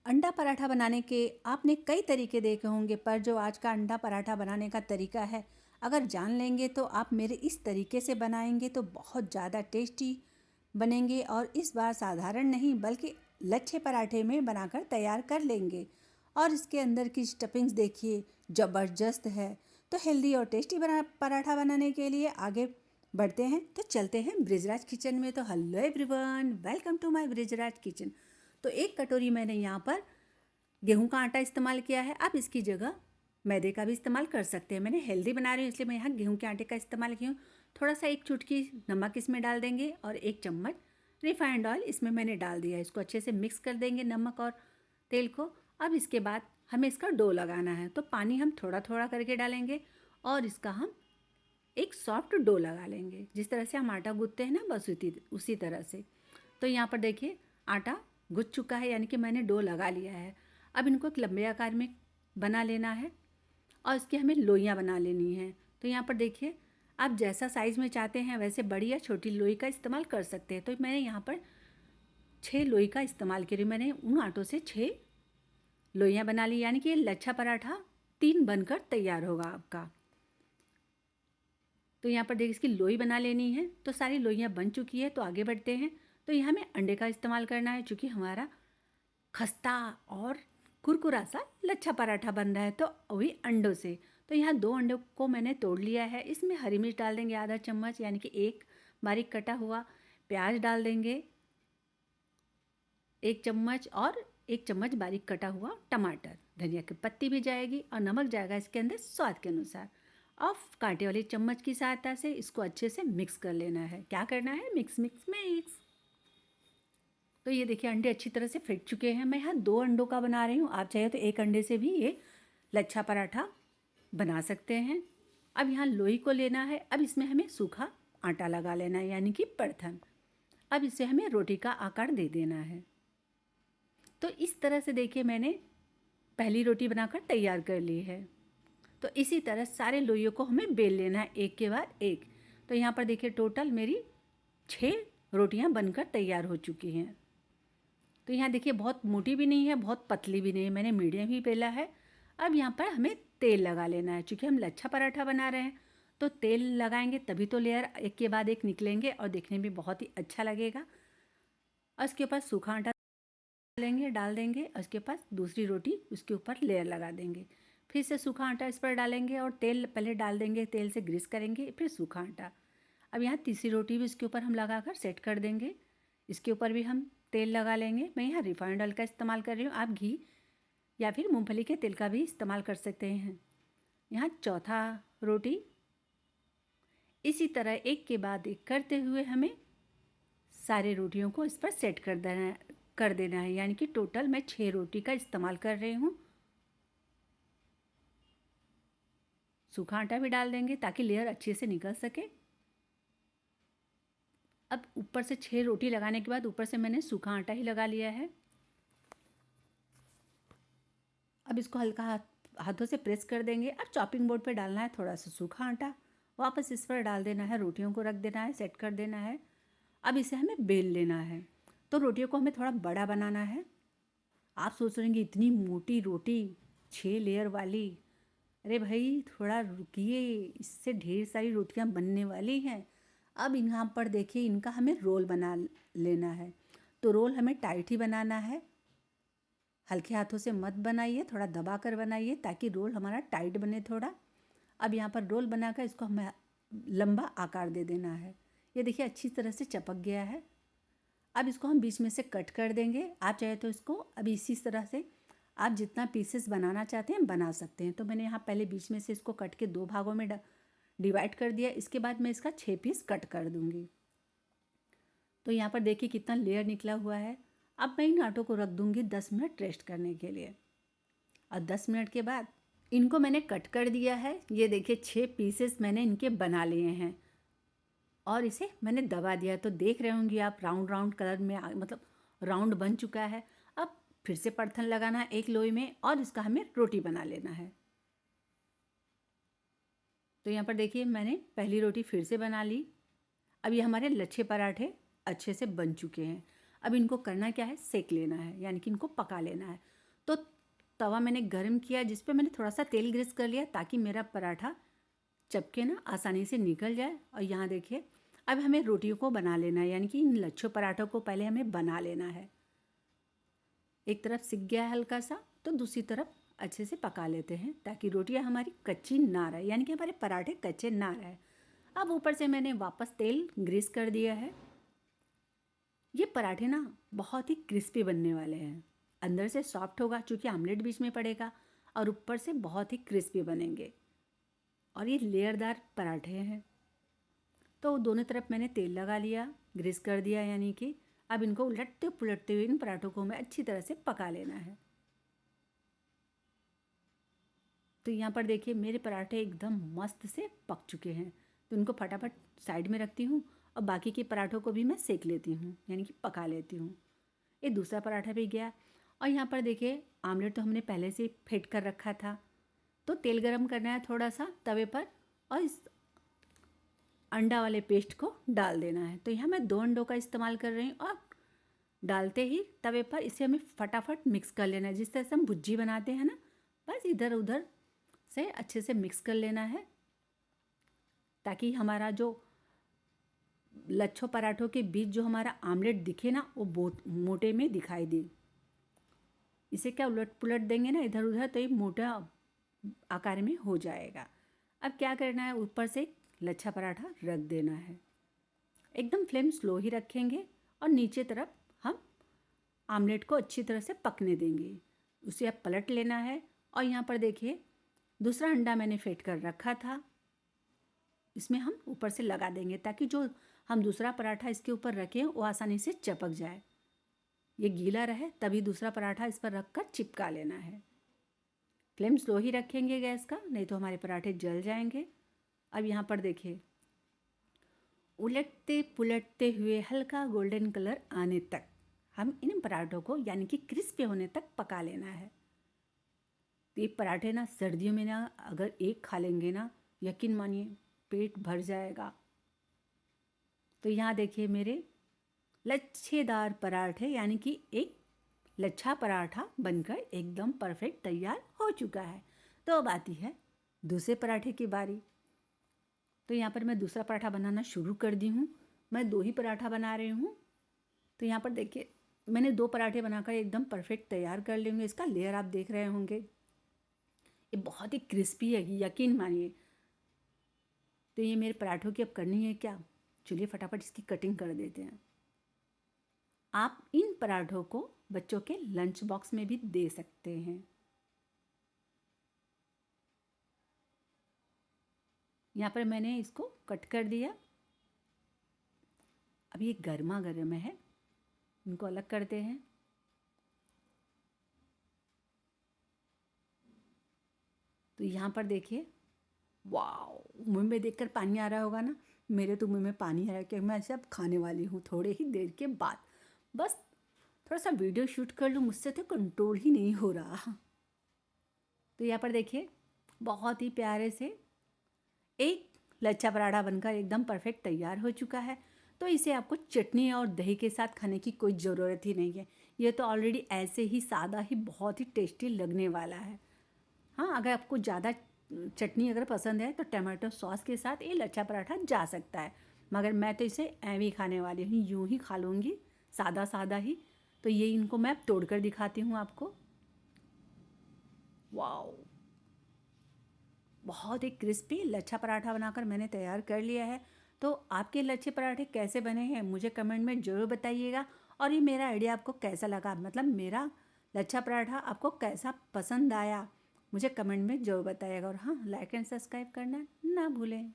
अंडा पराठा बनाने के आपने कई तरीके देखे होंगे, पर जो आज का अंडा पराठा बनाने का तरीका है, अगर जान लेंगे तो आप मेरे इस तरीके से बनाएंगे तो बहुत ज़्यादा टेस्टी बनेंगे। और इस बार साधारण नहीं बल्कि लच्छे पराठे में बनाकर तैयार कर लेंगे। और इसके अंदर की स्टफिंग्स देखिए, ज़बरदस्त है। तो हेल्दी और टेस्टी पराठा बनाने के लिए आगे बढ़ते हैं, तो चलते हैं ब्रिजराज किचन में। तो hello everyone, welcome to my Brijraj kitchen. तो एक कटोरी मैंने यहाँ पर गेहूं का आटा इस्तेमाल किया है। आप इसकी जगह मैदे का भी इस्तेमाल कर सकते हैं। मैंने हेल्दी बना रही हूँ इसलिए मैं यहाँ गेहूं के आटे का इस्तेमाल की हूँ। थोड़ा सा एक चुटकी नमक इसमें डाल देंगे और एक चम्मच रिफाइंड ऑयल इसमें मैंने डाल दिया है। इसको अच्छे से मिक्स कर देंगे नमक और तेल को। अब इसके बाद हमें इसका डो लगाना है, तो पानी हम थोड़ा थोड़ा करके डालेंगे और इसका हम एक सॉफ्ट डो लगा लेंगे। जिस तरह से हम आटा गूंथते हैं ना, बस उसी तरह से। तो यहाँ पर देखिए आटा गुथ चुका है, यानी कि मैंने डो लगा लिया है। अब इनको एक लंबे आकार में बना लेना है और इसकी हमें लोइयाँ बना लेनी है। तो यहाँ पर देखिए, आप जैसा साइज़ में चाहते हैं वैसे बड़ी या छोटी लोई का इस्तेमाल कर सकते हैं। तो मैंने यहाँ पर 6 लोई का इस्तेमाल करी। मैंने उन आटों से 6 लोइयाँ बना ली, यानी कि ये लच्छा पराठा 3 बनकर तैयार होगा आपका। तो यहाँ पर देखिए इसकी लोई बना लेनी है। तो सारी लोइयाँ बन चुकी है, तो आगे बढ़ते हैं। तो यहाँ हमें अंडे का इस्तेमाल करना है, चूँकि हमारा खस्ता और कुरकुरा सा लच्छा पराठा बन रहा है, तो वही अंडों से। तो यहाँ 2 अंडों को मैंने तोड़ लिया है। इसमें हरी मिर्च डाल देंगे आधा चम्मच, यानी कि एक बारीक कटा हुआ प्याज डाल देंगे 1 चम्मच, और 1 चम्मच बारीक कटा हुआ टमाटर। धनिया की पत्ती भी जाएगी और नमक जाएगा इसके अंदर स्वाद के अनुसार। और कांटे वाले चम्मच की सहायता से इसको अच्छे से मिक्स कर लेना है। क्या करना है? Mix mix mix. तो ये देखिए अंडे अच्छी तरह से फेंट चुके हैं। मैं यहाँ 2 अंडों का बना रही हूँ, आप चाहे तो 1 अंडे से भी ये लच्छा पराठा बना सकते हैं। अब यहाँ लोई को लेना है। अब इसमें हमें सूखा आटा लगा लेना है, यानी कि परथन। अब इसे हमें रोटी का आकार दे देना है। तो इस तरह से देखिए मैंने पहली रोटी बनाकर तैयार कर ली है। तो इसी तरह सारे लोइयों को हमें बेल लेना है एक के बाद एक। तो यहाँ पर देखिए टोटल मेरी 6 रोटियाँ बनकर तैयार हो चुकी हैं। तो यहाँ देखिए बहुत मोटी भी नहीं है, बहुत पतली भी नहीं है, मैंने मीडियम ही बेला है। अब यहाँ पर हमें तेल लगा लेना है। चूँकि हम लच्छा पराठा बना रहे हैं तो तेल लगाएंगे तभी तो लेयर एक के बाद एक निकलेंगे और देखने में बहुत ही अच्छा लगेगा। और इसके ऊपर सूखा आटा डाल देंगे और इसके पास दूसरी रोटी उसके ऊपर लेयर लगा देंगे। फिर से सूखा आटा इस पर डालेंगे और तेल पहले डाल देंगे, तेल से ग्रीस करेंगे, फिर सूखा आटा। अब यहाँ तीसरी रोटी भी इसके ऊपर हम लगाकर सेट कर देंगे। इसके ऊपर भी हम तेल लगा लेंगे। मैं यहाँ रिफाइंड ऑयल का इस्तेमाल कर रही हूँ, आप घी या फिर मूंगफली के तेल का भी इस्तेमाल कर सकते हैं। यहाँ चौथा रोटी इसी तरह एक के बाद एक करते हुए हमें सारे रोटियों को इस पर सेट कर देना है, यानी कि टोटल मैं 6 रोटी का इस्तेमाल कर रही हूँ। सूखा आटा भी डाल देंगे ताकि लेयर अच्छे से निकल सके। अब ऊपर से 6 रोटी लगाने के बाद ऊपर से मैंने सूखा आटा ही लगा लिया है। अब इसको हल्का हाथों से प्रेस कर देंगे। अब चॉपिंग बोर्ड पे डालना है थोड़ा सा सूखा आटा, वापस इस पर डाल देना है, रोटियों को रख देना है, सेट कर देना है। अब इसे हमें बेल लेना है। तो रोटियों को हमें थोड़ा बड़ा बनाना है। आप सोच रहे हैं इतनी मोटी रोटी 6 लेयर वाली, अरे भाई थोड़ा रुकिए, इससे ढेर सारी रोटियां बनने वाली हैं। अब यहाँ पर देखिए इनका हमें रोल बना लेना है। तो रोल हमें टाइट ही बनाना है, हल्के हाथों से मत बनाइए, थोड़ा दबा कर बनाइए ताकि रोल हमारा टाइट बने थोड़ा। अब यहाँ पर रोल बनाकर इसको हमें लंबा आकार दे देना है। ये देखिए अच्छी तरह से चपक गया है। अब इसको हम बीच में से कट कर देंगे। आप चाहे तो इसको अभी इसी तरह से आप जितना पीसेस बनाना चाहते हैं बना सकते हैं। तो मैंने यहाँ पहले बीच में से इसको कट के 2 भागों में डिवाइड कर दिया। इसके बाद मैं इसका 6 पीस कट कर दूँगी। तो यहाँ पर देखिए कितना लेयर निकला हुआ है। अब मैं इन आटों को रख दूँगी 10 मिनट रेस्ट करने के लिए। और 10 मिनट के बाद इनको मैंने कट कर दिया है। ये देखिए 6 पीसेस मैंने इनके बना लिए हैं और इसे मैंने दबा दिया। तो देख रहे होंगे आप राउंड राउंड कलर में, मतलब राउंड बन चुका है। अब फिर से परथन लगाना है एक लोई में और इसका हमें रोटी बना लेना है। तो यहाँ पर देखिए मैंने पहली रोटी फिर से बना ली। अब ये हमारे लच्छे पराठे अच्छे से बन चुके हैं। अब इनको करना क्या है, सेक लेना है, यानी कि इनको पका लेना है। तो तवा मैंने गर्म किया जिस पे मैंने थोड़ा सा तेल ग्रीस कर लिया ताकि मेरा पराठा चपके ना आसानी से निकल जाए। और यहाँ देखिए अब हमें रोटियों को बना लेना है, यानी कि इन लच्छो पराठों को पहले हमें बना लेना है। एक तरफ सिक गया है हल्का सा, तो दूसरी तरफ अच्छे से पका लेते हैं ताकि रोटियां हमारी कच्ची ना रहे, यानी कि हमारे पराठे कच्चे ना रहे। अब ऊपर से मैंने वापस तेल ग्रीस कर दिया है। ये पराठे ना बहुत ही क्रिस्पी बनने वाले हैं, अंदर से सॉफ्ट होगा क्योंकि आमलेट बीच में पड़ेगा, और ऊपर से बहुत ही क्रिस्पी बनेंगे। और ये लेयरदार पराठे हैं। तो दोनों तरफ मैंने तेल लगा लिया, ग्रीस कर दिया, यानी कि अब इनको उलटते पुलटते हुए इन पराठों को हमें अच्छी तरह से पका लेना है। तो यहाँ पर देखिए मेरे पराठे एकदम मस्त से पक चुके हैं, तो इनको फटाफट साइड में रखती हूँ और बाकी के पराठों को भी मैं सेक लेती हूँ, यानी कि पका लेती हूँ। ये दूसरा पराठा भी गया। और यहाँ पर देखिए आमलेट तो हमने पहले से फेंट कर रखा था, तो तेल गरम करना है थोड़ा सा तवे पर और इस अंडा वाले पेस्ट को डाल देना है। तो यहाँ मैं 2 अंडों का इस्तेमाल कर रही हूँ और डालते ही तवे पर इसे हमें फटाफट मिक्स कर लेना है, जिस तरह से हम भुज्जी बनाते हैं ना, बस इधर उधर से अच्छे से मिक्स कर लेना है ताकि हमारा जो लच्छो पराठों के बीच जो हमारा आमलेट दिखे ना वो बहुत मोटे में दिखाई दे। इसे क्या उलट पुलट देंगे ना इधर उधर, तो ये मोटा आकार में हो जाएगा। अब क्या करना है, ऊपर से लच्छा पराठा रख देना है। एकदम फ्लेम स्लो ही रखेंगे और नीचे तरफ हम आमलेट को अच्छी तरह से पकने देंगे। उसे अब पलट लेना है। और यहाँ पर देखिए दूसरा अंडा मैंने फेंट कर रखा था, इसमें हम ऊपर से लगा देंगे ताकि जो हम दूसरा पराठा इसके ऊपर रखें वो आसानी से चिपक जाए। ये गीला रहे तभी दूसरा पराठा इस पर रख कर चिपका लेना है। फ्लेम स्लो ही रखेंगे गैस का, नहीं तो हमारे पराठे जल जाएंगे। अब यहाँ पर देखिए उलटते पुलटते हुए हल्का गोल्डन कलर आने तक हम इन पराठों को यानी कि क्रिस्पी होने तक पका लेना है। तो ये पराठे ना सर्दियों में ना अगर एक खा लेंगे ना, यकीन मानिए पेट भर जाएगा। तो यहाँ देखिए मेरे लच्छेदार पराठे यानी कि एक लच्छा पराठा बनकर एकदम परफेक्ट तैयार हो चुका है। तो अब आती है दूसरे पराठे की बारी। तो यहाँ पर मैं दूसरा पराठा बनाना शुरू कर दी हूँ। मैं 2 ही पराठा बना रही हूँ। तो यहाँ पर देखिए मैंने 2 पराठे बनाकर एकदम परफेक्ट तैयार कर लेंगे। इसका लेयर आप देख रहे होंगे, ये बहुत ही क्रिस्पी है, यकीन मानिए। तो ये मेरे पराठों की अब करनी है क्या, चलिए फटाफट इसकी कटिंग कर देते हैं। आप इन पराठों को बच्चों के लंच बॉक्स में भी दे सकते हैं। यहाँ पर मैंने इसको कट कर दिया। अब ये गर्मा गर्म है, इनको अलग करते हैं। तो यहाँ पर देखिए वाओ, मुँह में देखकर पानी आ रहा होगा ना, मेरे तो मुँह में पानी आ रहा है कि मैं ऐसे अब खाने वाली हूँ थोड़े ही देर के बाद। बस थोड़ा सा वीडियो शूट कर लूँ, मुझसे तो कंट्रोल ही नहीं हो रहा। तो यहाँ पर देखिए बहुत ही प्यारे से एक लच्छा पराठा बनकर एकदम परफेक्ट तैयार हो चुका है। तो इसे आपको चटनी और दही के साथ खाने की कोई ज़रूरत ही नहीं है। ये तो ऑलरेडी ऐसे ही सादा ही बहुत ही टेस्टी लगने वाला है। हाँ, अगर आपको ज़्यादा चटनी अगर पसंद है तो टमाटो सॉस के साथ ये लच्छा पराठा जा सकता है, मगर मैं तो इसे ऐਵੇਂ ही खाने वाली हूँ, यूँ ही खा लूँगी सादा सादा ही। तो ये इनको मैं तोड़ कर दिखाती हूँ आपको। वाओ, बहुत ही क्रिस्पी लच्छा पराठा बनाकर मैंने तैयार कर लिया है। तो आपके लच्छे पराठे कैसे बने हैं मुझे कमेंट में ज़रूर बताइएगा। और ये मेरा आइडिया आपको कैसा लगा, मतलब मेरा लच्छा पराठा आपको कैसा पसंद आया, मुझे कमेंट में ज़रूर बताइएगा। और हाँ, लाइक एंड सब्सक्राइब करना ना भूलें।